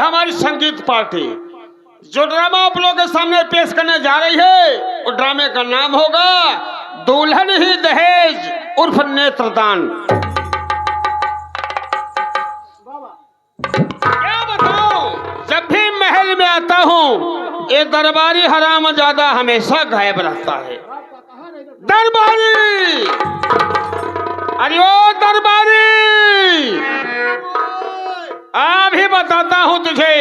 हमारी संगीत पार्टी जो ड्रामा आप लोगों के सामने पेश करने जा रही है, उस ड्रामे का नाम होगा दुल्हन ही दहेज उर्फ नेत्रदान। क्या बताऊं, जब भी महल में आता हूँ ये दरबारी हरामजादा हमेशा गायब रहता है। दरबारी, अरे ओ दरबारी, अभी बताता हूँ तुझे।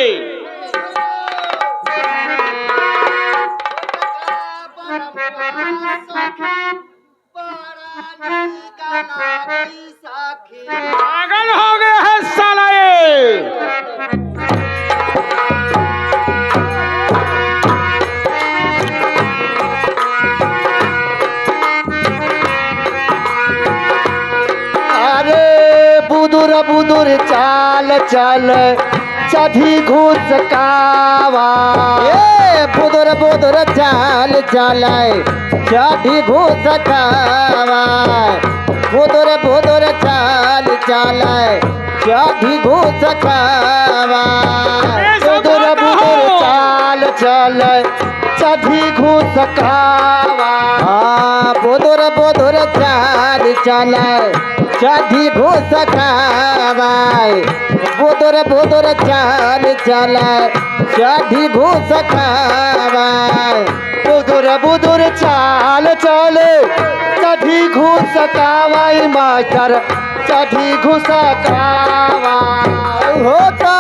पागल हो गया है साला ये। बुदुर बुदुर चाल चल चढ़ी घुस कावा, ये बुदुर बुदुर चाल चल चढ़ी घुस कावा, बुदुर बुदुर चाल चल चढ़ी घुस कावा, बुदुर बुदुर चाल चल चढ़ी घुस कावा, बुदुर बुदुर चाल चल चढ़ी घुस खावाय, बुदुर बुदुर चाल चल चढ़ी घुस खावाय, बुदुर बुदुर चाल चल चढ़ी घुस खावाय, मास्टर चढ़ी घुस खावाय होता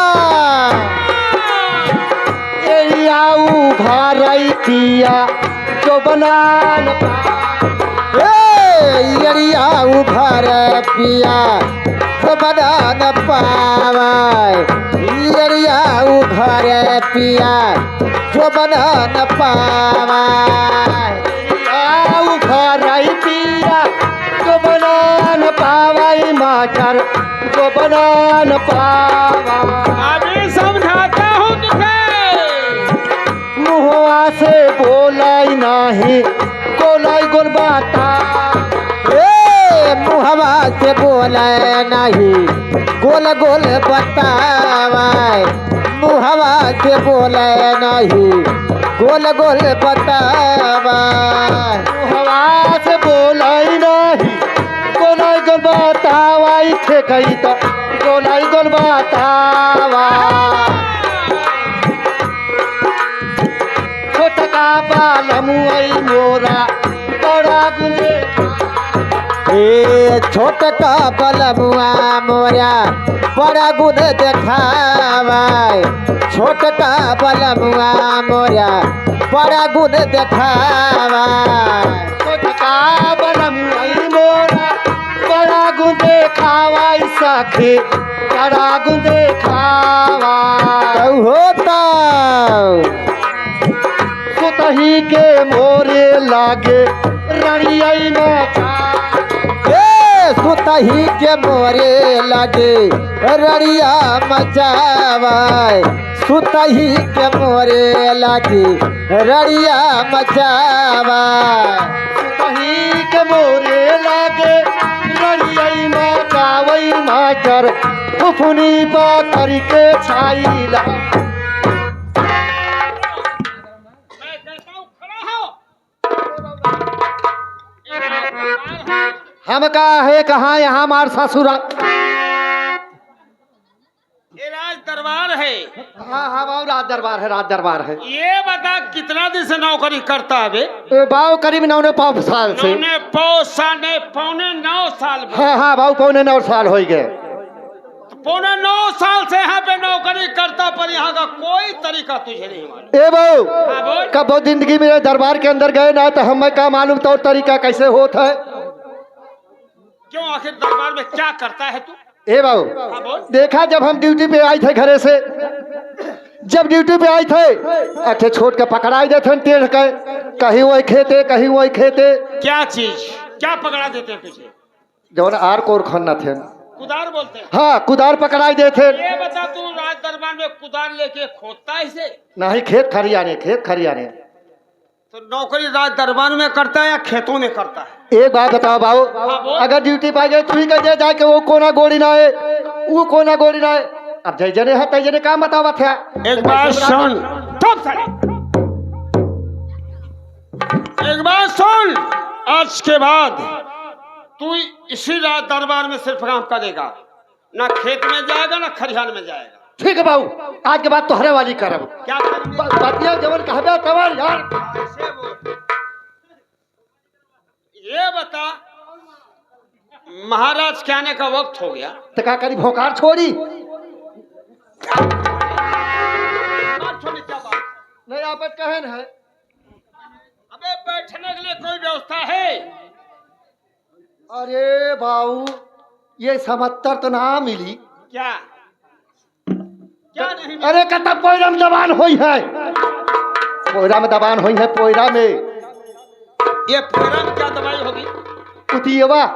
ये आऊ भरई पिया जो बनान यरिया उभर पिया तो बदान पावाय, यरिया उभर पिया जो बदान पावाय, उभर पिया जो बदान पावाय, मास्टर जो बदान पावाय। अभी समझाता हूँ तुझे। मुहवा से बोलाई नहीं गोलाई गुलबाता, मुहवा से बोले नहीं गोल गोल बतावाय, मुहवा से बोले नहीं गोल गोल बतावाय, मुहवा से बोले नहीं गोलाई गोल बतावाय, थे कही तो गोलाई गोल बतावाय, छोटका बाल मुई मोरा बड़ा गुने, छोटका बलमुआ मोरा बड़ा गुण देखावाय, छोटका बलमुआ मोरा बड़ा गुण देखावाय, छोटका बलमुआ मोरा बड़ा गुण देखावाय, सखी बड़ा गुण देखावाय होता सुतही के मोरे लागे रड़ियाई में, सुतही के मोरे लगे रड़िया मचावाय, सुतही के मोरे लगे रड़िया मचावाय, सुतही के मोरे लगे रड़िया मचावई, मास्टर फुफुनी बा करके छाईला। हम का है कहाँ यहाँ हमार ससुरा, ये राज दरबार है। हाँ हाँ बाबू राज दरबार है, राज दरबार है। ये बता कितना दिन से नौकरी करता है? बाबू करीब 9 साल से। पौने 9 साल। हाँ हाँ बाबू पौने 9 साल हो गए। पौने 9 साल से यहाँ पे नौकरी करता, पर यहाँ का कोई तरीका तुझे नहीं मालूम। ए बाबू कब बहुत जिंदगी में दरबार के अंदर गए ना तो हमें क्या मालूम तो तरीका कैसे होता है। क्यों आखिर दरबार में क्या करता है तू? ए बाबू देखा जब हम ड्यूटी पे आए थे घरे से, जब ड्यूटी पे आए थे अच्छे छोट के पकड़ाई देते टेढ़ के, कहीं वही खेते कहीं वही खेते। क्या चीज क्या पकड़ा देते तुझे? जो आर कोर खन्ना थे, कुदार बोलते हैं। हाँ कुदार पकड़ाई देते। ये बता तू राज दरबार में कुदार लेके खोदता है इसे? नहीं खेत खरियाने, खेत खरियाने। तो नौकरी राज दरबार में करता है या खेतों में करता है? एक बात बताओ बाबू, अगर ड्यूटी पाई गए तू ही कह जाके वो कोना गोड़ी ना है, वो कोना गोड़ी ना है, अब जय जने है तय जने काम बतावा था। एक बात सुन, चुप साले। एक बात सुन, आज के बाद तू इसी रात दरबार में सिर्फ काम करेगा, ना खेत में जाएगा ना खरिहान में जाएगा। ठीक है बाबू, आज के बाद तोहरे वाली करब। क्या करेंगे? बतिया जवन कहबे तवन यार। ऐसे बोल। ये बता, महाराज के आने का वक्त हो गया, तो क्या करी भोकार छोड़ी? बात छोड़ी, क्या बात? नहीं आपत कहन है। अबे बैठने के लिए कोई व्यवस्था है? अरे बाबू ये समत्तर तो ना मिली। क्या क्या नहीं? अरे कत पोयरा में दबान हुई है, पोयरा में दबान हुई है, पोयरा में। ये पोयरा में क्या दवाई होगी? कुतियवा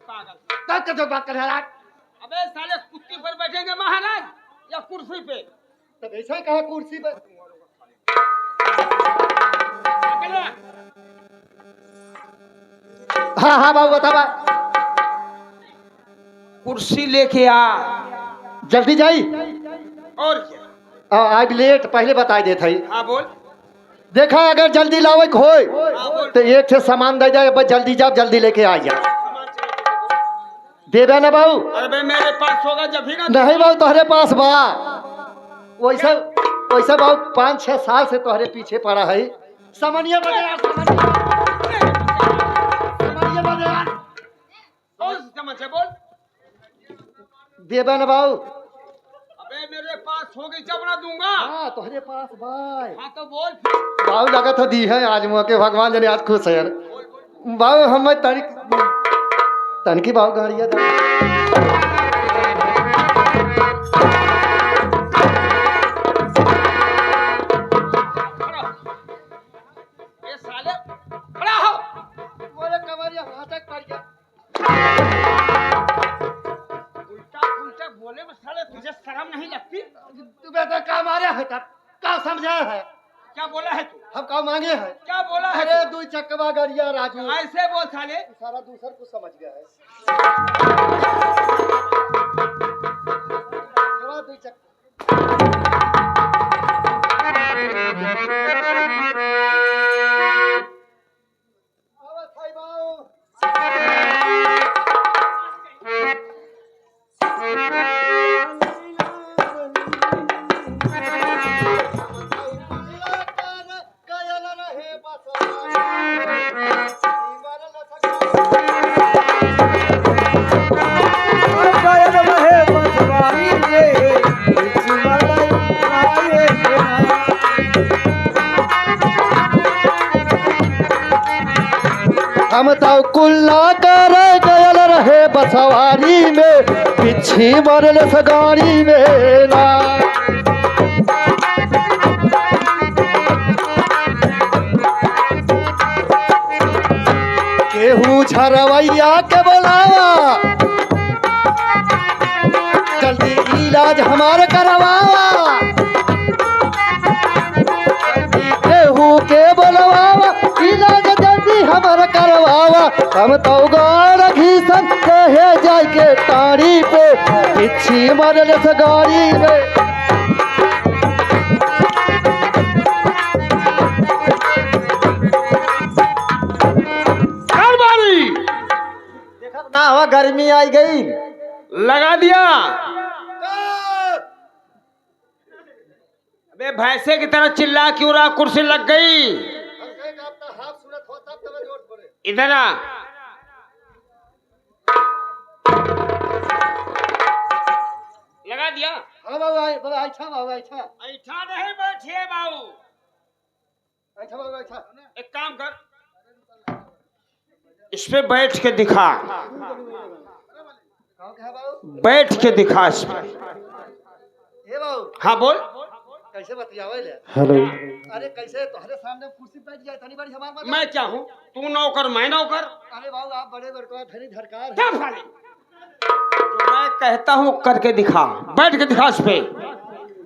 पागल। जो बात कर रहा है। अबे साले कुत्ती पर बैठेंगे महाराज या कुर्सी पे? तो ऐसा ही कहा कुर्सी पर। अकेला? हाँ हाँ बाबू बतावा। कुर्सी लेके आ। जल्दी जाई। और क्या? आज लेट पहले बता देते ही। हाँ बोल। देखा अगर जल्दी लावे को होए हाँ बोल। तो एक से सामान दे जाए, बस जल्दी जाओ जल्दी लेके आ जा। सामान चाहिए देवे ना बाबू? तो अरे भाई मेरे पास होगा जब ही ना। नहीं बाबू तोहरे पास बा। वैसा वैसा बाबू 5-6 साल से तोहरे पीछे पड़ा है। सामान्य बजे यार, सामान्य बजे यार। कौन सी समझ है बोल? देवे ना बाबू? अबे मेरे पास होगी जब ना दूंगा। हाँ तोहरे पास भाई। हाँ तो बोल। बाबू लगा तो दी है आज मौके, भगवान जने आज खुश है यार। बोल बोल। बाबू हम तनकी बाबू गाड़िया ये साले खड़ा हो। बोले कमरिया हाथक पड़ गया। उल्टा उल्टा बोले में साले तुझे शर्म नहीं लगती? तुम्हें तो काम आ रहा है तब का समझा है? क्या बोला है तू? हम का मांगे हैं? क्या बोला है अरे तू? 2 चक्कवा गाड़िया राजू। ऐसे बोल साले। सारा दूसर को समझ गया है। चला 2 चक्का। आवा थाई बाऊ। हम तो कुल्ला कर गयल रहे बसवारी में, पिछी मरल सगारी में ना। केहू झरवैया के बोलावा, जल्दी इलाज हमारे करवावा। केहू के बोलवावा, इलाज जल्दी हमारा करवावा। हम तो गाड़ घीसन कहे जाए के तारी पे, पिछी मरल सगारी में। ना हुआ गर्मी आई गई। लगा दिया। अबे भैंसे की तरह चिल्ला क्यों रहा? कुर्सी लग गई। इधर आ। लगा दिया। हाँ बाबू अच्छा बाबू अच्छा ऐठा नहीं बैठिए बाबू। अच्छा बाबू अच्छा। एक काम कर, इस पे बैठ के दिखा। बैठ के दिखा इस पे। हाँ बोल। कैसे बतियावे ले? हेलो। अरे कैसे तुम्हारे सामने कुर्सी बैठ जाए तनी बारी हमार मत। मैं क्या हूँ? तू नौकर मैं नौकर? अरे बाबू आप बड़े बड़का धनी धरकार क्या फाली? तो मैं कहता हूँ करके दिखा, बैठ के दिखा इस पे।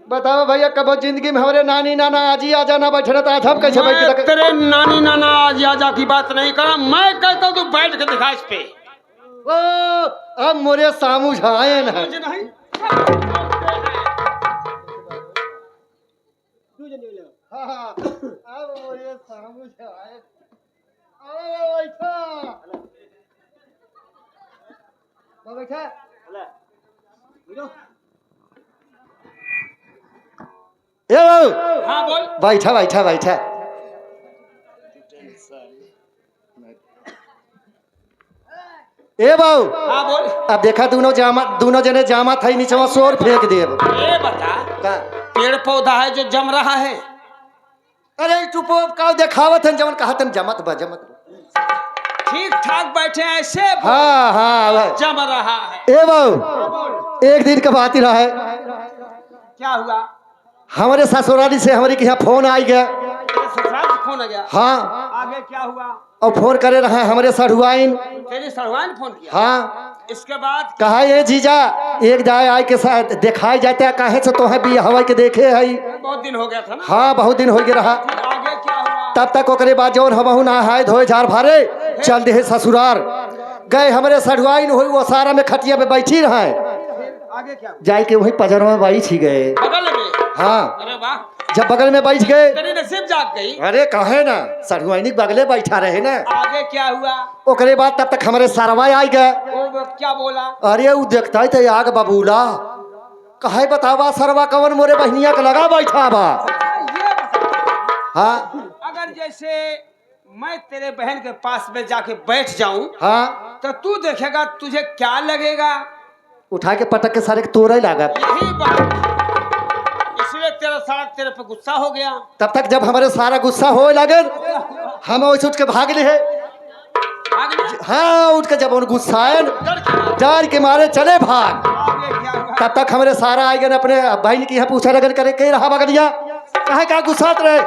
बताओ भैया कब जिंदगी में हमारे नानी नाना आजी आ जाना बैठे रहता आज हम कैसे मैं बैठ तेरे नानी नाना आज आजा की बात नहीं कर रहा, मैं कहता हूँ तू बैठ के दिखा इस पे। अब मोरे सामू झाए ना मुझे नहीं हाँ, अब मोरे सामू झाए आओ बैठा बैठा ए बाबू हाँ बोल। बैठा बैठा बैठा ए बाबू हाँ बोल। अब देखा दोनों जने जामा था नीचे शोर फेंक दे ये बता, का पेड़ पौधा है जो जम रहा है? अरे चुपो का देखावत है जमन कहा तन जमत बा जमत ठीक ठाक बैठे हैं ऐसे बोल। हाँ हाँ जम रहा है। ए बाबू एक दिन का बात ही रहा है क्या हुआ? हमारे ससुराली से हमारे के यहाँ फोन आई गया तेरे ससुराल से फोन आ गया? हाँ आगे क्या हुआ? और फोन करे रहे हमारे सढ़ुआइन तेरी सड़वा ने फोन किया? हाँ इसके बाद कहा ये जीजा एक जाए आय के साथ दिखाई जाते हैं काहे से तो है भी हवा के देखे है बहुत दिन हो गया था ना। हाँ बहुत दिन हो गया रहा आगे क्या हुआ? तब तक ओकरे बाद जौन हम नहाए धोए झाड़ भारे चल दे ससुराल गए हमारे सढ़ुआइन हुई वो सारा में खटिया पे बैठी रहे आगे क्या हुआ? जाए के वही पजरवा में बैठ ही गए बगल में? हाँ अरे वाह, जब बगल में बैठ गए तेरी नसीब जाग गई। अरे कहे ना सढ़ुआइनी बगले बैठा रहे ना आगे क्या हुआ? ओकरे बाद तब तक हमारे सरवा आई गए वो क्या बोला? अरे वो देखता है तो आग बबूला कहे बतावा सरवा कवन मोरे बहनिया का लगा बैठा बा ये बता, हाँ अगर जैसे मैं तेरे बहन के पास में जाके बैठ जाऊं हाँ तो तू देखेगा तुझे क्या लगेगा? उठा के पटक के सारे तोड़ा ही लागा यही बात, इसलिए तेरा सारा तेरे पे गुस्सा हो गया। तब तक जब हमारे सारा गुस्सा हो लगे हम वैसे उठ के भाग लिए भाग गया? हाँ उठ के जब उन गुस्साए डर के मारे? डर के मारे चले भाग आगे क्या हुआ? तब तक हमारे सारा आए गए अपने बहन की यहाँ पूछा लगन करे के रहा बगलिया कहे क्या गुस्सात रहे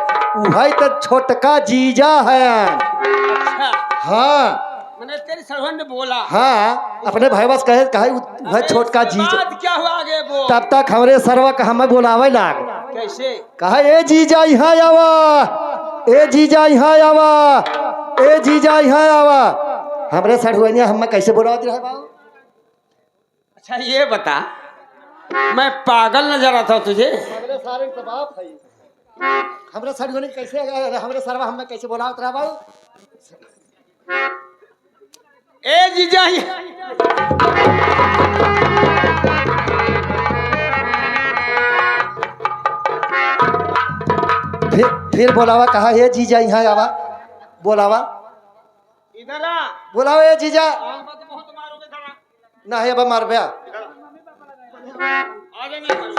वही तो छोटका जीजा है अच्छा, हाँ मैंने तेरी सरवन ने बोला। हाँ अपने भाई बस कहे वह छोटका इसके जीजा बाद क्या हुआ आगे बोल? तब तक हमारे सरवा का हमें बोलावे लाग कैसे? कहा ए जीजा यहाँ आवा ए जीजा यहाँ आवा ए जीजा यहाँ आवा हमरे सढ़ुआइया हम कैसे बोलावत रहे बाबू अच्छा ये बता, मैं पागल नजर आता हूँ तुझे? हमरे सारे तो बाप है हमरे सढ़ुआइया कैसे हमरे सरवा हम कैसे बोलावत रहे बाबू ए जीजा फिर बोलावा कहा ये जीजा यहाँ आवा बोलावा इधर आ। बोलावा ये जीजा मत बहुत मारोगे जरा। ना है अब मार बया आगे नहीं मारो।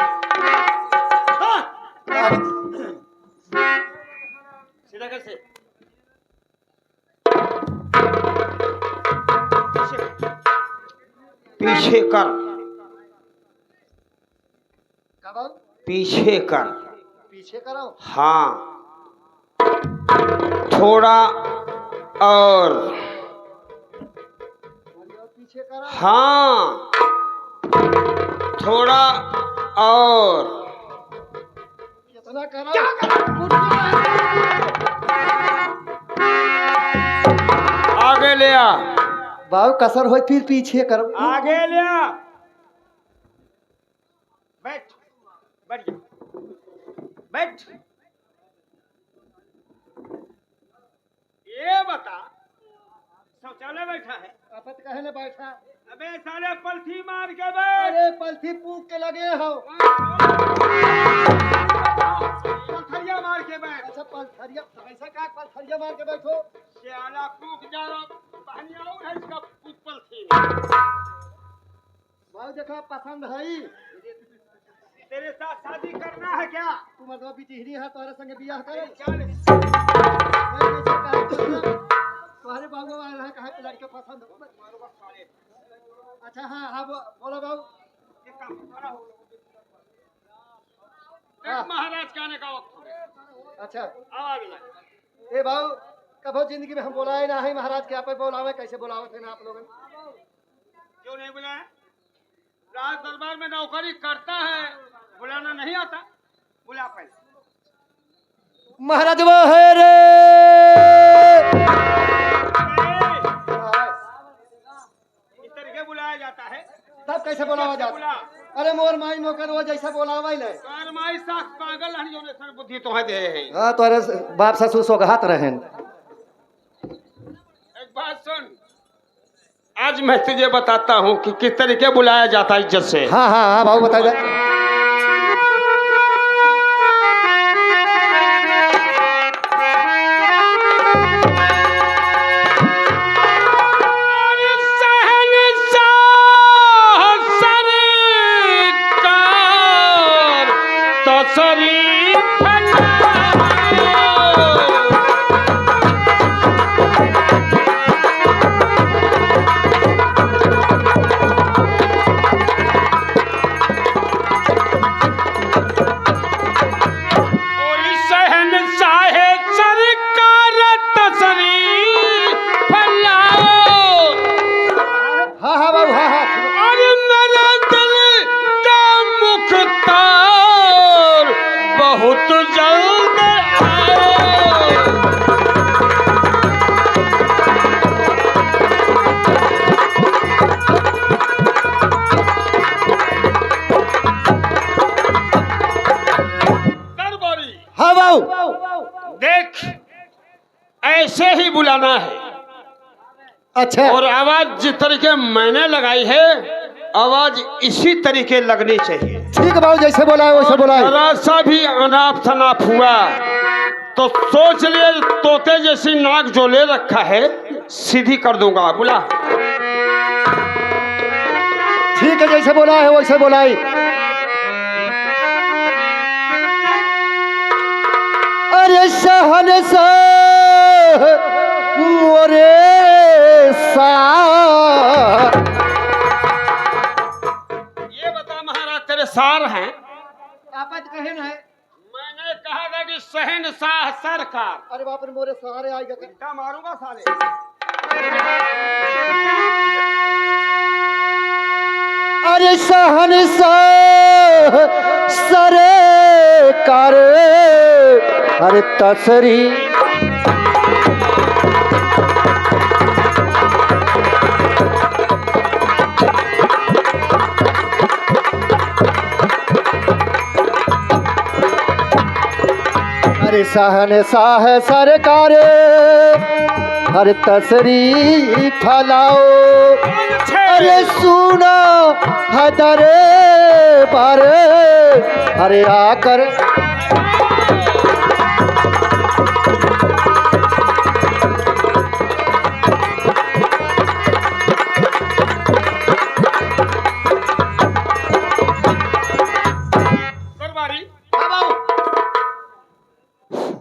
हाँ, सीधा कैसे? पीछे कर, पीछे कर। पीछे करो हाँ, थोड़ा और। पीछे करो हाँ, थोड़ा और। कितना करो आगे ले आ। बाबू कसर हो फिर पीछे करो आगे ले आ। बैठ, बैठ जा। बैठ। ये बता, शौचालय बैठा है? आपत कहे न बैठा अबे साले पलथी मार के बैठ। अरे पलथी पूक के लगे हो पलथरिया मार के बैठ। अच्छा पलथरिया ऐसा का पलथरिया मार के बैठो श्याला कूक जा रहा पहनिया और है इसका पलथी। बाबू देखा पसंद है तेरे साथ शादी करना है क्या? तू मतलब बिटिहरी है तुम्हारे संगे बियाह करे चल। तुम्हारे बाबू आ रहा है कहा लड़के पसंद हो अच्छा हाँ हाँ बोलो बाबू एक काम खड़ा हो। एक महाराज के आने का वक्त हो गया। अच्छा आवाज लगा। ए बाबू कभो जिंदगी में हम बोलाए ना है महाराज के आप बोलावे कैसे बोलावे थे ना आप लोग क्यों नहीं बुलाया? राज दरबार में नौकरी करता है, बुलाना नहीं आता। बुला पहले। महाराज वो है रे। इस तरीके बुलाया जाता है। तब कैसे बुलावा जाता? बुला। अरे मोर माई मोकर वो जैसा बोलावा ही ले। कारमाई साख पागल हनियों ने सर बुद्धि तो है दे हैं। हाँ तो अरे बाप ससुर सोगहात रहें। एक बात सुन, आज मैं तुझे बताता हूँ कि किस तरीके बुलाया जाता है इज्जत से। हाँ हाँ हाँ बाबू बता दे। हाँ हाँ बाबू हाँ हाँ। अरे मेरा दिल का मुख्तार बहुत जल्द आओ। दरबारी हाँ बाबू। देख, ऐसे ही बुलाना है। अच्छा और आवाज जिस तरीके मैंने लगाई है, आवाज इसी तरीके लगनी चाहिए। ठीक है बाबू, जैसे बोला है वैसे बोला है। जरा सा भी अनाप शनाप हुआ तो सोच ले तोते जैसी नाक जो ले रखा है सीधी कर दूंगा। बुला। ठीक है जैसे बोला है वैसे बोला है। अरे शहंशाह मोरे सार। ये बता महाराज, तेरे सार हैं? आपत कहे ना है। मैंने कहा था कि शहंशाह सरकार। अरे बाप रे मोरे सहारे आएगा। घंटा मारूंगा साले। अरे शहंशाह सरकार अरे तसरी। अरे शहंशाह सरकार अरे तसरी फलाओ। अरे सुना हदरे बारे अरे आकर। दरबारी,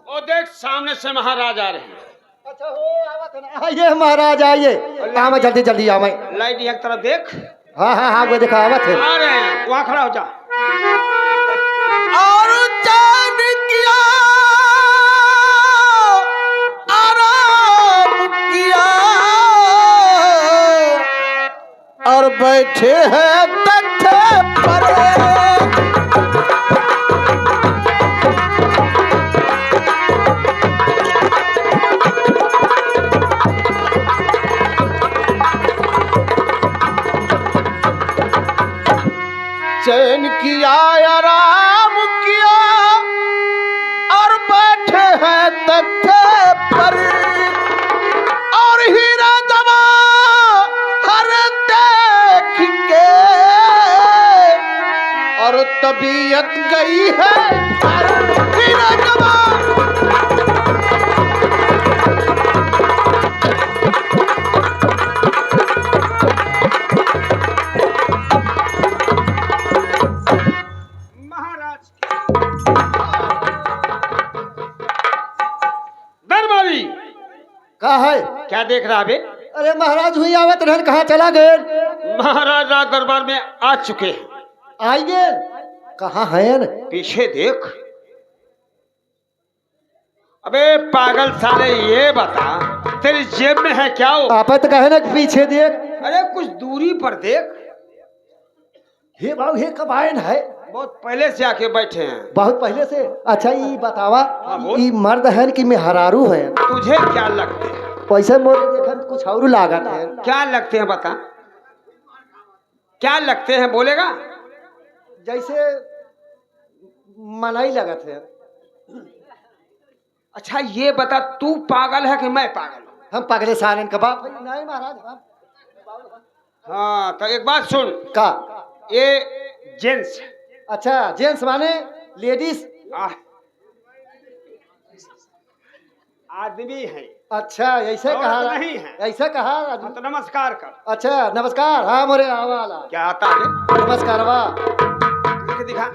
ओ देख सामने से महाराज आ रहे हैं। अच्छा हो आवत है ना। आइए महाराज आइए। काम है जल्दी जल्दी आवे। लाइट एक तरफ देख। हाँ हाँ हाँ वो देखा आवत है। आ रहे हैं, वहाँ खड़ा हो जा। और जान किया आराम किया और बैठे हैं तख्ते पर। चैन किया आराम किया और बैठे हैं तख्ते पर। और हीरा जमा हर देख के और तबीयत गई है हीरा जमा। दरबारी कहा है? क्या देख रहा बे? अरे महाराज हुई आवत रहन, कहाँ चला गए? महाराज राज दरबार में आ चुके हैं। आइए। कहाँ है? पीछे देख। अबे पागल साले, ये बता तेरी जेब में है क्या? वो आपत कहे ना पीछे देख। अरे कुछ दूरी पर देख। हे बाबू हे कब आए है? बहुत पहले से आके बैठे हैं। बहुत पहले से। अच्छा ये बतावा बोल। ये मर्द है कि मेहरारू है? तुझे क्या लगते हैं? पैसे मोरे देखन कुछ और लागत है। क्या लगते हैं बता, क्या लगते हैं बोलेगा? जैसे मनाई लगत है। अच्छा ये बता, तू पागल है कि मैं पागल हूँ? हम पगले सारन का बाप है। नहीं महाराज हम। हाँ तो एक बात सुन, का? ये जेंट्स अच्छा जेंट्स माने लेडीज? आदमी है। अच्छा ऐसे औरत कहा? नहीं है। ऐसे कहा? हाँ, तो नमस्कार कर। अच्छा नमस्कार। हाँ मोरे आवाला क्या आता है? नमस्कार वाह। लिख दिखा।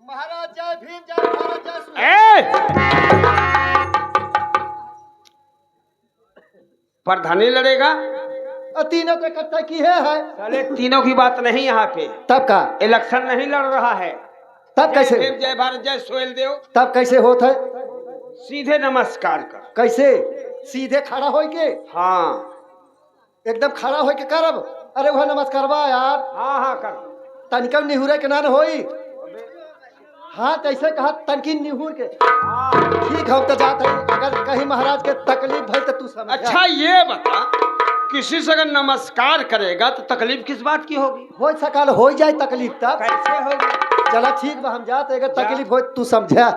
महाराज जय भीम जय भारत जय श्री। प्रधानी लड़ेगा? तीनों को इकट्ठा की है। चले तीनों की बात नहीं यहाँ पे। तब का? इलेक्शन नहीं लड़ रहा है। तब कैसे? जय भीम जय भारत जय सोहेल देव। तब कैसे होता है? सीधे नमस्कार कर। कैसे? सीधे खड़ा हो के? हाँ एकदम खड़ा हो के करब? अरे वह नमस्कार बा यार। हाँ हाँ कर। तनिका निहुरे के ना होई। हाँ कैसे कहा? तनकी निहुर के। ठीक हम तो जात है। अगर कहीं महाराज के तकलीफ भई तो तू समझ। अच्छा ये बता, किसी से अगर नमस्कार करेगा तो तकलीफ किस बात की होगी? हो सकाल हो जाए तकलीफ तब। कैसे होगी? चला ठीक बा हम जाते। अगर तकलीफ हो तू समझा।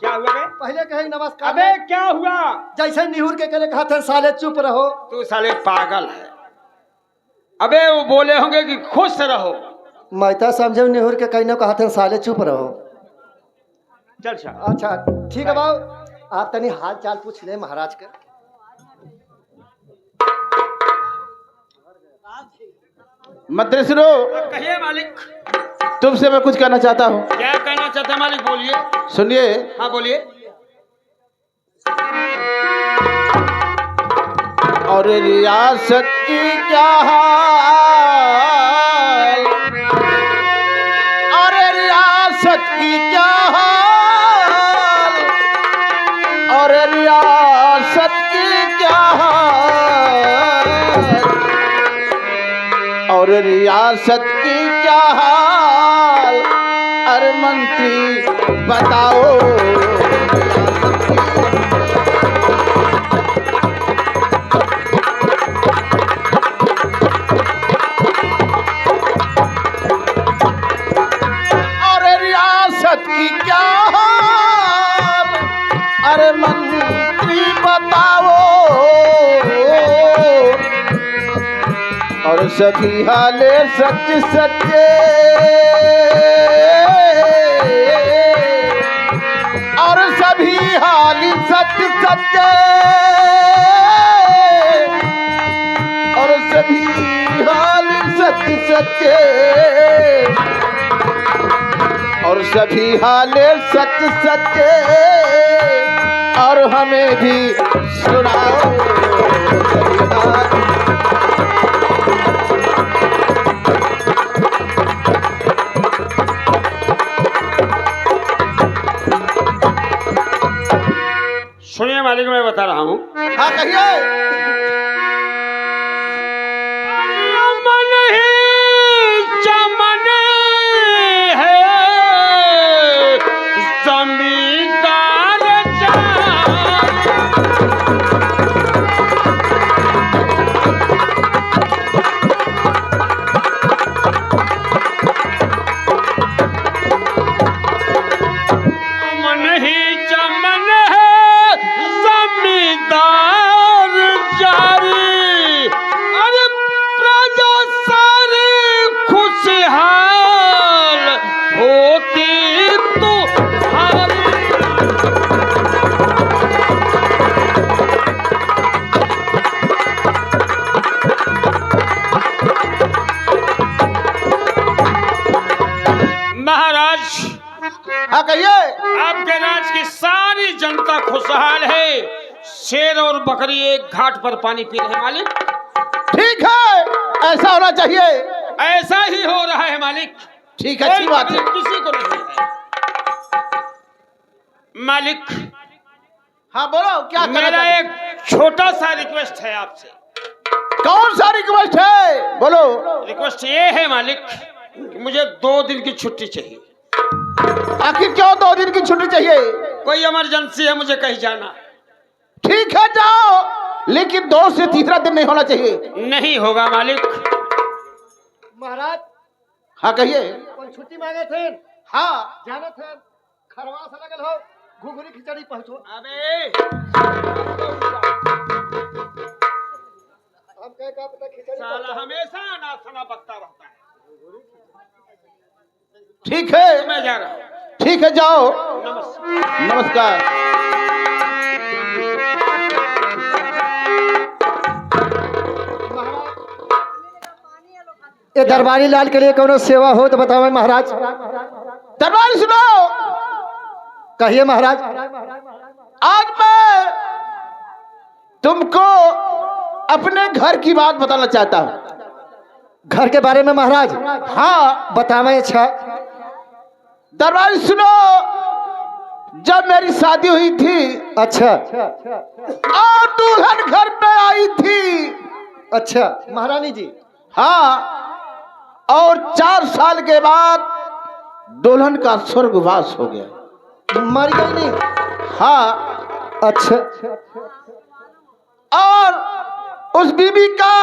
क्या हुआ बे? पहले कहे नमस्कार। अबे क्या हुआ? जैसे निहुर के करे कहा था साले चुप रहो। तू साले पागल है। अबे वो बोले होंगे कि खुश रहो। मैं तो समझो निहुर के कहने कहा था साले चुप रहो। चल चल। अच्छा ठीक है बाबू आप तनी हाल चाल पूछ ले महाराज के। मद्रेसरो, कहिए मालिक। तुमसे मैं कुछ कहना चाहता हूँ। क्या कहना चाहते हैं मालिक? बोलिए। सुनिए। हाँ बोलिए। और रियासत की क्या हाल, और रियासत की क्या हाल, और रियासत की क्या हाल, और रियासत की क्या हाल, अरे मंत्री बताओ। की क्या हाल, अरे मंत्री बताओ, और सभी हाले सच सच्चे, और सभी हाल सच सच्चे, और सभी हाल सच सच्चे, और सभी हाले सच सच्चे, और हमें भी सुनाओ। सुनिए मालिक, मैं बता रहा हूँ। हाँ कहिए। हाँ कहिए। आपके राज की सारी जनता खुशहाल है। शेर और बकरी एक घाट पर पानी पी रहे हैं मालिक। ठीक है, ऐसा होना चाहिए। ऐसा ही हो रहा है मालिक। ठीक है, अच्छी बात है। किसी को नहीं है। मालिक, हाँ बोलो, क्या कहना मेरा चाहते? एक छोटा सा रिक्वेस्ट है आपसे। कौन सा रिक्वेस्ट है, बोलो। रिक्वेस्ट ये है मालिक कि मुझे 2 दिन की छुट्टी चाहिए। आखिर क्यों 2 दिन की छुट्टी चाहिए? कोई इमरजेंसी है, मुझे कहीं जाना। ठीक है जाओ, लेकिन 2 से तीसरा दिन नहीं होना चाहिए। नहीं होगा मालिक। महाराज हाँ कहिए। कोई छुट्टी मांगे थे? हाँ जाने थे खरवा से लगल हो, घुघरी खिचड़ी पहुंचो। अबे हम कहे का पता खिचड़ी साला पहुंचाओ। हमेशा अनाथना बकता रहता है। ठीक है, मैं जा रहा हूँ। ठीक है जाओ। नमस्कार। नमस्कार। ये दरबारी लाल के लिए कोनो सेवा हो तो बताओ महाराज। दरबार सुनो, कहिए महाराज। आज मैं तुमको अपने घर की बात बताना चाहता हूँ। घर के बारे में महाराज? हाँ बतावे। अच्छा दरबार सुनो, जब मेरी शादी हुई थी अच्छा और दुल्हन घर पे आई थी। अच्छा महारानी जी। हाँ, और 4 साल के बाद दुल्हन का स्वर्गवास हो गया। मर गई नहीं? हाँ, अच्छा और उस बीबी का